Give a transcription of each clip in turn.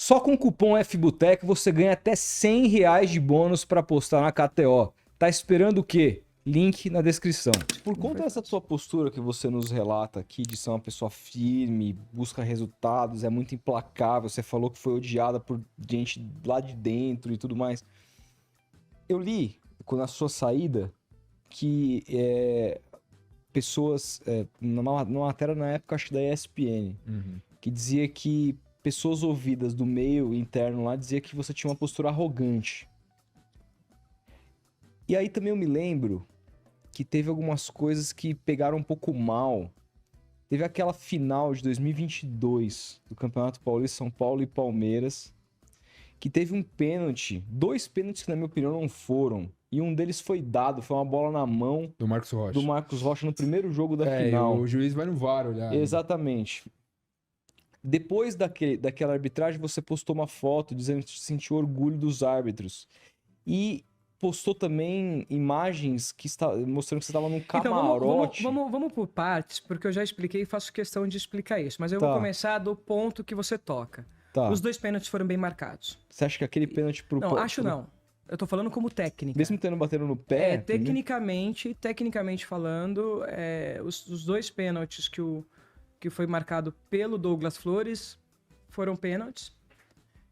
Só com o cupom FBUTEC você ganha até R$ 100 de bônus para apostar na KTO. Tá esperando o quê? Link na descrição. Por conta dessa sua postura que você nos relata aqui, de ser uma pessoa firme, busca resultados, é muito implacável, você falou que foi odiada por gente lá de dentro e tudo mais. Eu li, na sua saída, que pessoas, numa matéria na época, acho que da ESPN, que dizia que pessoas ouvidas do meio interno lá dizia que você tinha uma postura arrogante. E aí também eu me lembro que teve algumas coisas que pegaram um pouco mal. Teve aquela final de 2022 do Campeonato Paulista, São Paulo e Palmeiras, que teve um pênalti, 2 pênaltis que na minha opinião não foram, e um deles foi dado, foi uma bola na mão Do Marcos Rocha. no primeiro jogo da final. O juiz vai no VAR olhar. Exatamente. Depois daquela arbitragem, você postou uma foto dizendo que sentiu orgulho dos árbitros. E postou também imagens mostrando que você estava num camarote. Então, vamos por partes, porque eu já expliquei e faço questão de explicar isso. Mas eu vou começar do ponto que você toca. Tá. Os 2 pênaltis foram bem marcados. Você acha que aquele pênalti pro... Não, acho não. Eu tô falando como técnica. Mesmo tendo batendo no pé... Tecnicamente falando, os 2 pênaltis que foi marcado pelo Douglas Flores foram pênaltis.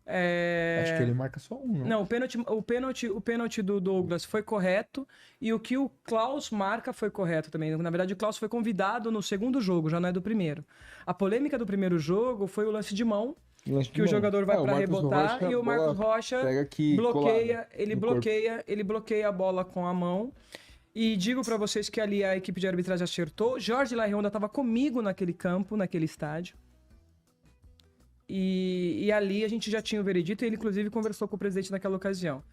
Acho que ele marca só um, não? Não, o pênalti do Douglas foi correto e o que o Klaus marca foi correto também. Na verdade, o Klaus foi convidado no segundo jogo, já não é do primeiro. A polêmica do primeiro jogo foi o lance de mão, o jogador vai para rebotar e o Marcos Rocha bloqueia, ele bloqueia a bola com a mão. E digo para vocês que ali a equipe de arbitragem acertou. Jorge Larionda estava comigo naquele campo, naquele estádio. E ali a gente já tinha o veredito e ele, inclusive, conversou com o presidente naquela ocasião.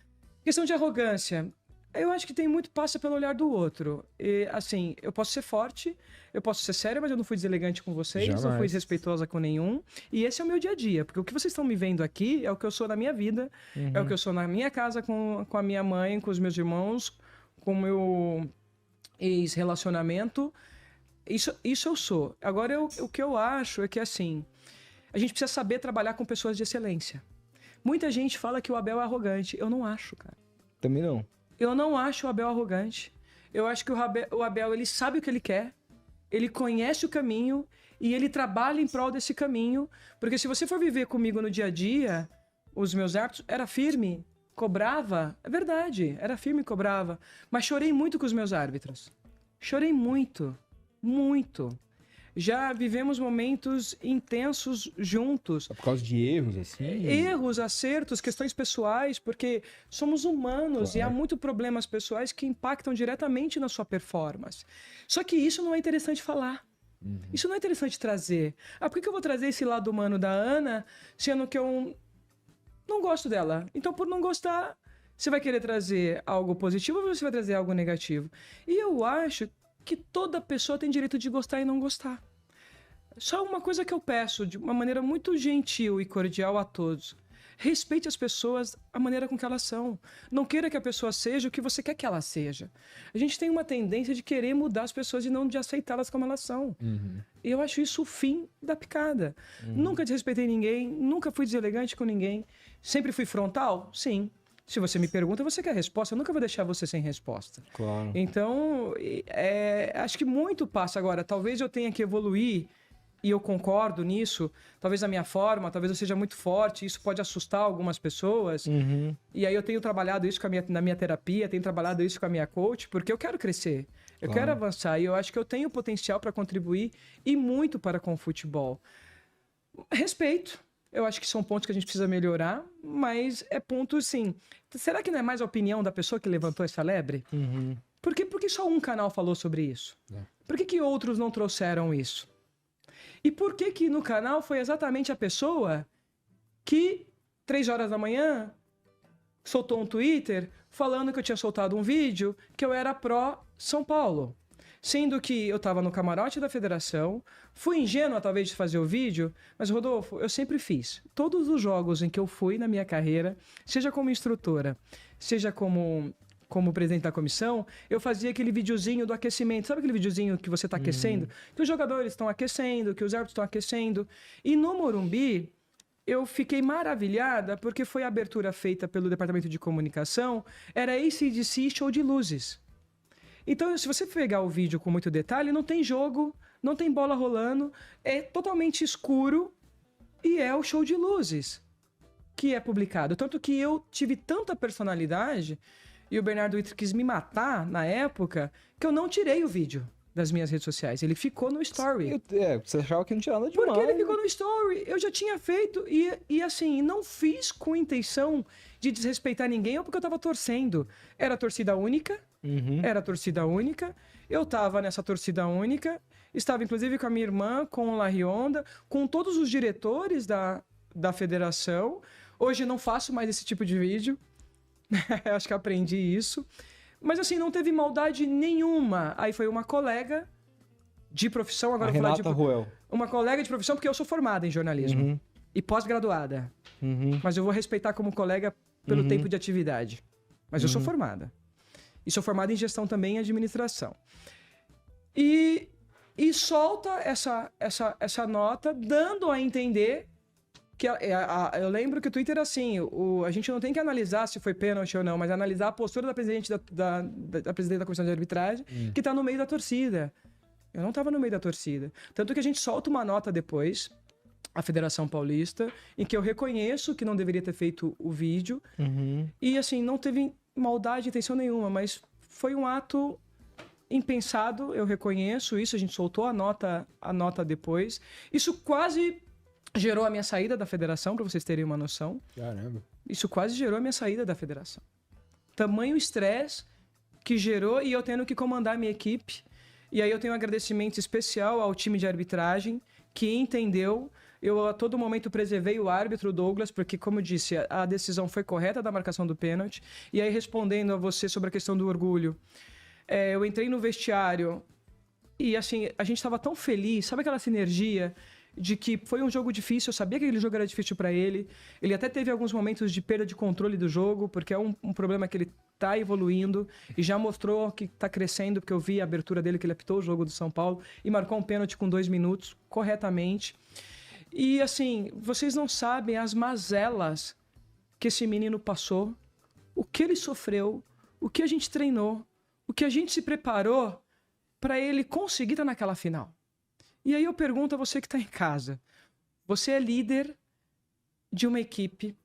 Questão de arrogância. Eu acho que tem muito passa pelo olhar do outro. E, assim, eu posso ser forte, eu posso ser sério, mas eu não fui deselegante com vocês, Jamais. não fui desrespeitosa com nenhum. E esse é o meu dia a dia, porque o que vocês estão me vendo aqui é o que eu sou na minha vida, é o que eu sou na minha casa com a minha mãe, com os meus irmãos, com o meu ex-relacionamento. Isso eu sou. Agora, o que eu acho é que, assim, a gente precisa saber trabalhar com pessoas de excelência. Muita gente fala que o Abel é arrogante. Eu não acho, cara. Também não. Eu não acho o Abel arrogante. Eu acho que o Abel, ele sabe o que ele quer, ele conhece o caminho e ele trabalha em prol desse caminho. Porque se você for viver comigo no dia a dia, os meus árbitros, era firme, cobrava. É verdade, era firme e cobrava. Mas chorei muito com os meus árbitros. Chorei muito, muito. Já vivemos momentos intensos juntos. Por causa de erros, assim? Erros, acertos, questões pessoais, porque somos humanos e há muitos problemas pessoais que impactam diretamente na sua performance. Só que isso não é interessante falar. Isso não é interessante trazer. Por que eu vou trazer esse lado humano da Ana, sendo que eu não gosto dela? Então, por não gostar, você vai querer trazer algo positivo ou você vai trazer algo negativo? E eu acho que toda pessoa tem direito de gostar e não gostar. Só uma coisa que eu peço, de uma maneira muito gentil e cordial a todos. Respeite as pessoas, a maneira com que elas são. Não queira que a pessoa seja o que você quer que ela seja. A gente tem uma tendência de querer mudar as pessoas e não de aceitá-las como elas são. E eu acho isso o fim da picada. Nunca desrespeitei ninguém, nunca fui deselegante com ninguém. Sempre fui frontal? Sim. Se você me pergunta, você quer resposta? Eu nunca vou deixar você sem resposta. Claro. Então, acho que muito passa agora. Talvez eu tenha que evoluir, e eu concordo nisso. Talvez a minha forma, talvez eu seja muito forte. Isso pode assustar algumas pessoas. E aí eu tenho trabalhado isso na minha terapia, tenho trabalhado isso com a minha coach, porque eu quero crescer. Eu quero avançar. E eu acho que eu tenho potencial para contribuir e muito para com o futebol. Respeito. Eu acho que são pontos que a gente precisa melhorar, mas é ponto, sim. Será que não é mais a opinião da pessoa que levantou essa lebre? Por que só um canal falou sobre isso? Por que outros não trouxeram isso? E por que no canal foi exatamente a pessoa que, 3 horas da manhã, soltou um Twitter falando que eu tinha soltado um vídeo que eu era pró-São Paulo? Sendo que eu estava no camarote da federação, fui ingênua talvez de fazer o vídeo, mas Rodolfo, eu sempre fiz. Todos os jogos em que eu fui na minha carreira, seja como instrutora, seja como presidente da comissão, eu fazia aquele videozinho do aquecimento. Sabe aquele videozinho que você está aquecendo? Que os jogadores estão aquecendo, que os árbitros estão aquecendo. E no Morumbi, eu fiquei maravilhada porque foi a abertura feita pelo Departamento de Comunicação, era AC/DC Show de Luzes. Então, se você pegar o vídeo com muito detalhe, não tem jogo, não tem bola rolando, é totalmente escuro e é o show de luzes que é publicado. Tanto que eu tive tanta personalidade e o Bernardo Witter quis me matar na época que eu não tirei o vídeo das minhas redes sociais. Ele ficou no story. Você achava que não tinha nada demais. Porque ele ficou no story. Eu já tinha feito e assim, não fiz com intenção de desrespeitar ninguém ou porque eu tava torcendo. Era torcida única. Era torcida única. Eu tava nessa torcida única. Estava inclusive com a minha irmã, com o Larionda, com todos os diretores da federação. Hoje não faço mais esse tipo de vídeo. Acho que aprendi isso. Mas assim, não teve maldade nenhuma. Aí foi uma colega de profissão, agora eu vou falar de Ruel. Uma colega de profissão, porque eu sou formada em jornalismo e pós-graduada. Mas eu vou respeitar como colega pelo tempo de atividade. Mas eu sou formada. E sou formada em gestão também e administração. E solta essa nota, dando a entender que eu lembro que o Twitter, assim, a gente não tem que analisar se foi pênalti ou não, mas analisar a postura da presidente da presidente da comissão de arbitragem, que tá no meio da torcida. Eu não tava no meio da torcida. Tanto que a gente solta uma nota depois, a Federação Paulista, em que eu reconheço que não deveria ter feito o vídeo. E, assim, não teve maldade, intenção nenhuma, mas foi um ato impensado, eu reconheço isso, a gente soltou a nota depois. Isso quase gerou a minha saída da federação, para vocês terem uma noção. Caramba. Isso quase gerou a minha saída da federação. Tamanho estresse que gerou e eu tendo que comandar a minha equipe. E aí eu tenho um agradecimento especial ao time de arbitragem que entendeu. Eu a todo momento preservei o árbitro Douglas, porque, como eu disse, a decisão foi correta da marcação do pênalti. E aí, respondendo a você sobre a questão do orgulho, eu entrei no vestiário e, assim, a gente estava tão feliz, sabe aquela sinergia de que foi um jogo difícil, eu sabia que aquele jogo era difícil para ele. Ele até teve alguns momentos de perda de controle do jogo, porque é um problema que ele tá evoluindo e já mostrou que tá crescendo, porque eu vi a abertura dele, que ele apitou o jogo do São Paulo e marcou um pênalti com 2 minutos, corretamente. E, assim, vocês não sabem as mazelas que esse menino passou, o que ele sofreu, o que a gente treinou, o que a gente se preparou para ele conseguir estar naquela final. E aí eu pergunto a você que está em casa, você é líder de uma equipe,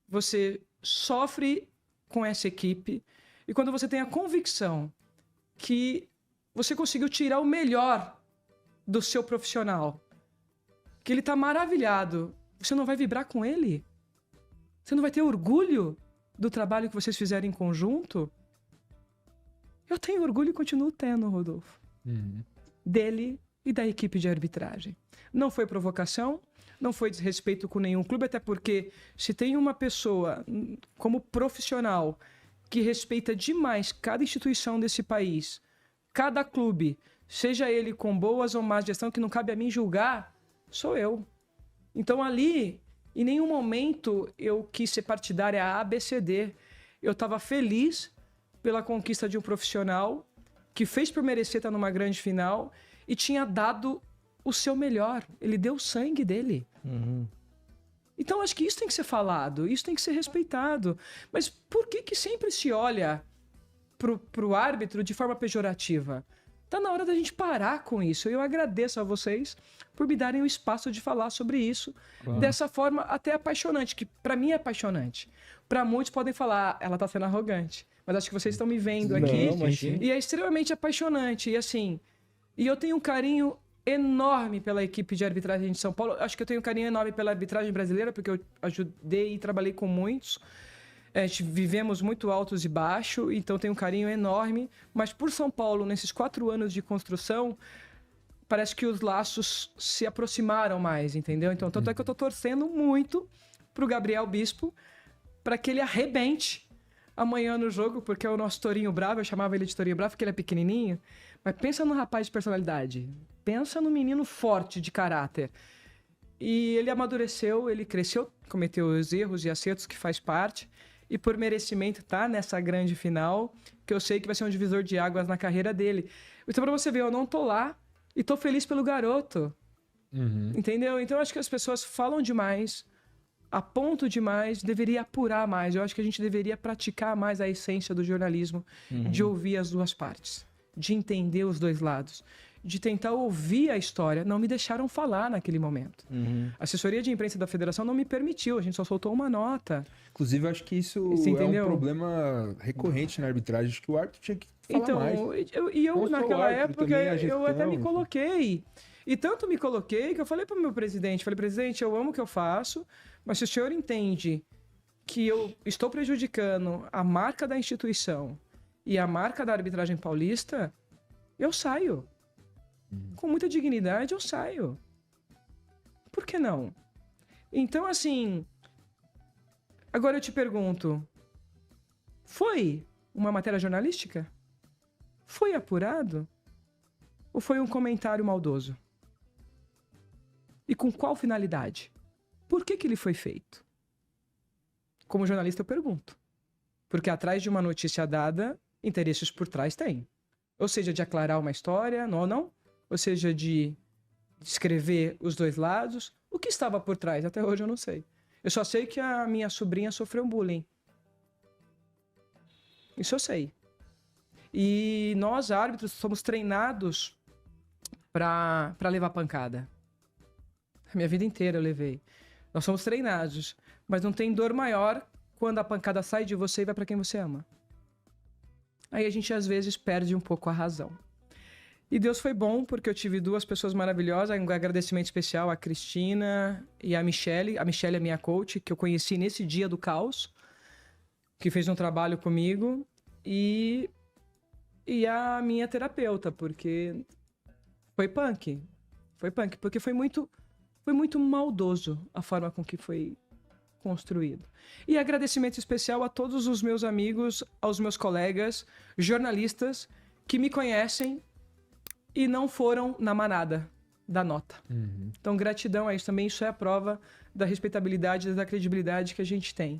você sofre com essa equipe, e quando você tem a convicção que você conseguiu tirar o melhor do seu profissional, que ele está maravilhado, você não vai vibrar com ele? Você não vai ter orgulho do trabalho que vocês fizeram em conjunto? Eu tenho orgulho e continuo tendo, Rodolfo. Dele e da equipe de arbitragem. Não foi provocação, não foi desrespeito com nenhum clube, até porque se tem uma pessoa como profissional que respeita demais cada instituição desse país, cada clube, seja ele com boas ou más gestão, que não cabe a mim julgar, sou eu. Então ali, em nenhum momento eu quis ser partidária A, B, C, D. Eu estava feliz pela conquista de um profissional que fez por merecer estar numa grande final e tinha dado o seu melhor. Ele deu o sangue dele. Então, acho que isso tem que ser falado, isso tem que ser respeitado. Mas por que sempre se olha pro árbitro de forma pejorativa? Tá na hora da gente parar com isso. Eu agradeço a vocês por me darem o espaço de falar sobre isso dessa forma até apaixonante, que para mim é apaixonante. Para muitos podem falar, ela tá sendo arrogante. Mas acho que vocês estão me vendo aqui. E é extremamente apaixonante. E assim... E eu tenho um carinho enorme pela equipe de arbitragem de São Paulo. Acho que eu tenho um carinho enorme pela arbitragem brasileira, porque eu ajudei e trabalhei com muitos. Vivemos muito altos e baixos, então tenho um carinho enorme. Mas por São Paulo, nesses 4 anos de construção, parece que os laços se aproximaram mais, entendeu? Então, tanto é que eu tô torcendo muito pro Gabriel Bispo, para que ele arrebente amanhã no jogo, porque é o nosso Torinho Bravo. Eu chamava ele de Torinho Bravo, porque ele é pequenininho. Mas pensa no rapaz de personalidade. Pensa no menino forte de caráter. E ele amadureceu, ele cresceu, cometeu os erros e acertos que faz parte. E por merecimento tá nessa grande final, que eu sei que vai ser um divisor de águas na carreira dele. Então, pra você ver, eu não tô lá e tô feliz pelo garoto. Entendeu? Então, acho que as pessoas falam demais a ponto demais, deveria apurar mais. Eu acho que a gente deveria praticar mais a essência do jornalismo, de ouvir as duas partes, de entender os dois lados, de tentar ouvir a história. Não me deixaram falar naquele momento. A assessoria de imprensa da federação não me permitiu, a gente só soltou uma nota. Inclusive, eu acho que isso é um problema recorrente na arbitragem, acho que o árbitro tinha que falar mais. Eu naquela época, eu até me coloquei. E tanto me coloquei que eu falei para o meu presidente, presidente, eu amo o que eu faço, mas se o senhor entende que eu estou prejudicando a marca da instituição e a marca da arbitragem paulista, eu saio. Com muita dignidade, eu saio. Por que não? Então, assim... Agora eu te pergunto, foi uma matéria jornalística? Foi apurado? Ou foi um comentário maldoso? E com qual finalidade? Por que ele foi feito? Como jornalista eu pergunto. Porque atrás de uma notícia dada, interesses por trás tem. Ou seja, de aclarar uma história, não? Ou seja, de escrever os dois lados. O que estava por trás? Até hoje eu não sei. Eu só sei que a minha sobrinha sofreu bullying. Isso eu sei. E nós, árbitros, somos treinados para levar pancada. A minha vida inteira eu levei. Nós somos treinados. Mas não tem dor maior quando a pancada sai de você e vai para quem você ama. Aí a gente, às vezes, perde um pouco a razão. E Deus foi bom, porque eu tive duas pessoas maravilhosas. Um agradecimento especial a Cristina e a Michele. A Michele é minha coach, que eu conheci nesse dia do caos, que fez um trabalho comigo. E a minha terapeuta, porque foi punk. Foi punk, porque foi muito maldoso a forma com que foi construído. E agradecimento especial a todos os meus amigos, aos meus colegas, jornalistas, que me conhecem e não foram na manada da nota. Então, gratidão a isso também. Isso é a prova da respeitabilidade e da credibilidade que a gente tem.